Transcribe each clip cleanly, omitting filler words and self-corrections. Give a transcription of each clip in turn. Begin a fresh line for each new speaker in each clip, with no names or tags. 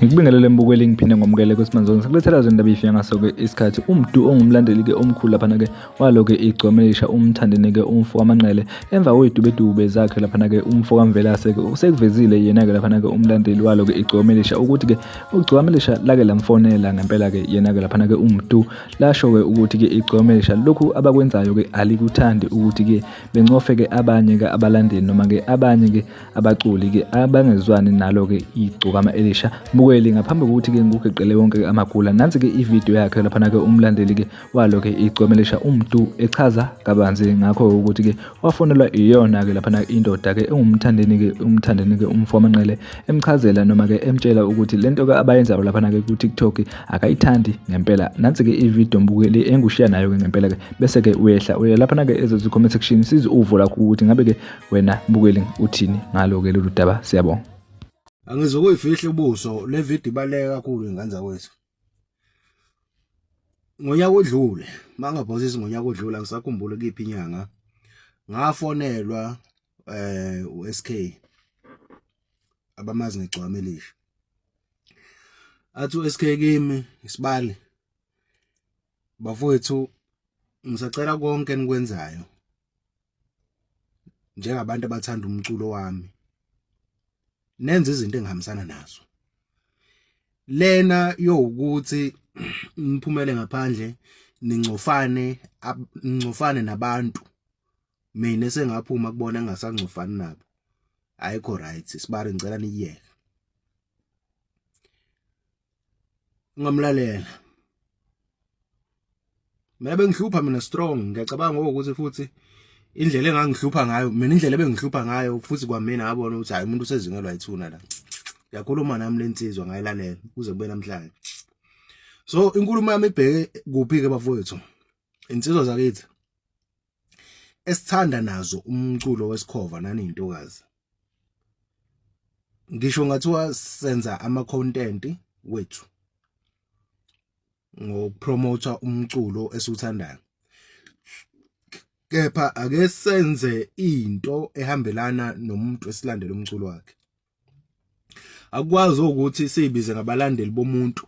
Ngikubingelele mbukeli ngiphinde ngomukele kwesimanje sikulethela nje indaba ifika ngaso-ke isikhathi umdu ongumlandeli-ke omkhulu laphana-ke walo-ke igcomelisha umthandeni-ke umfo kaManqele emva kwey'dubedube zakhe laphana-ke umfo kaMvelase-ke usekuvezile yena-ke laphana-ke umlandeli walo-ke igcomelisha ukuthi-ke ugcomelisha lake lamfonela ngempela-ke yena-ke laphana-ke umdu lasho-ke ukuthi-ke igcomelisha lokhu abakwenzayo-ke alikuthandi ukuthi-ke bencofe-ke abanye-ke abalandeli noma-ke abanye-ke abaculi-ke abangezwani nalo-ke igcokama elisha. Mbukeli ngaphambi kokuthi-ke ngikugeqele wonke amagula nansi-ke ividiyo yakhe laphana-ke umlandeli-ke walo-ke igcomelisha umdu echaza kabanzi ngakho ukuthi-ke wafonelwa iyona-ke laphana indoda-ke umthandeni-ke umfo kaManqele emchazela noma-ke emtshela ukuthi lento-ke abayenzayo laphana-ke ku-TikTok akayithandi ngempela. Nansi-ke ividiyo mbukeli engushiya nayo-ke ngempela-ke bese-ke uya laphana-ke comment section size uvo lakho ukuthi ngabe-ke wena mbukeli uthini ngalo-ke lolu daba. Siyabonga.
Angizokuyifihla ubuso le video ibaleka kakhulu ingane zakwethu. Ngonyaka odlule, mangaphosisi ngonyaka odlule ngisakhumbula kiphi inyanga ngafonelwa uSK abamazi ngegcwama elisha. Athi uSK kimi isibali bafowethu ngisacela konke enikwenzayo njengabantu abathanda umculo wami nenze izinto engihambisana nazo. Lena yokuthi niphumele ngaphandle nincofane nabantu mina sengaphuma kubona engasancofani nabo ayikho right. Sibari ngicela niyeke. Ngamlalela. Mina bengihlupha mina strong ngiyacabanga ukuthi futhi indlela engangihlupha ngayo mina indlela ebengihlupha ngayo futhi kwamina ngabona ukuthi hayi umuntu usezingelwa yithuna la. Yakhuluma nami lensizwa ngayilalela kuze kube namhlanje. So inkulumo yami ibheke kuphi ke bafowethu? Insizwa zakithi esithanda nazo umculo wesikhova nani intokazi. Ngisho ngathiwa senza ama content wethu ngokupromote umculo esuthandayo. Kepha ake senze into ehambelana nomuntu esilandela umculo wakhe. Akwazi ukuthi sibize ngabalandeli bomuntu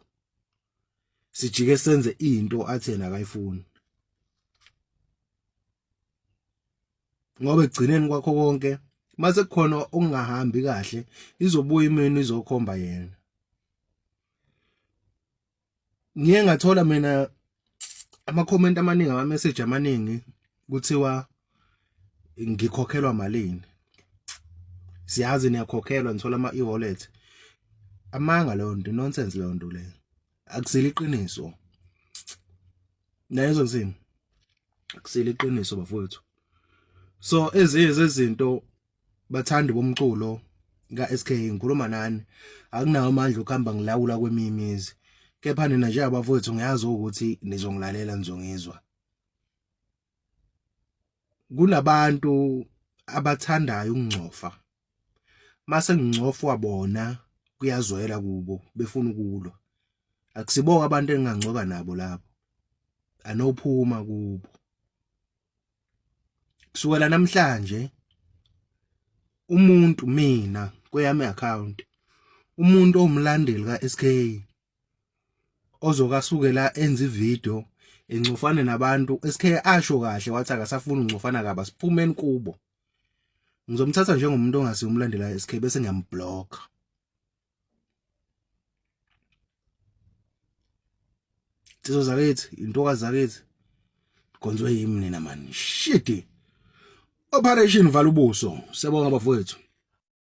sijike senze into athi yena akayifuni. Ngoba egcineni kwakho konke mase kukhona okungahambi kahle izobuya imini izokhomba yena. Ngiye ngathola mina ama comment amaningi ama message amaningi kuthiwa ngikhokhelwa malini. Siyazi niyakhokhelwa nithola ama e-wallet. Amanga leyo nto nonsense leyo nto leyo. Akusile iqiniso. Nayezo nsini. Akusile iqiniso bafowethu. So ezinye zezinto bathandi bomculo kaSK ngikhuluma nani akunawo amandla ukuhamba ngilawula kwemimizi. Kepha nina nje abafowethu ngiyazi ukuthi nizongilalela nizongizwa. Kunabantu abathandayo ukuncofa. Mase ngincofwa bona kuyazwela kubo befuna ukulwa. Akusibonga abantu engingancoka nabo lapho. Anophuma kubo. Kusukela namhlanje umuntu mina kweyami account umuntu omlandeli kaSK ozokasukela enza ivideo encofane nabantu SK asho kahle wathi akasafuna uncofana kaba siphumeni kubo. Ngizomthatha njengomuntu ongasiyo umlandela SK bese ngiyamblock. Sizo zakithi intokazi zakithi gonzwe yimi nina man. Shit. Operation Vala ubuso. Siyabonga bafowethu.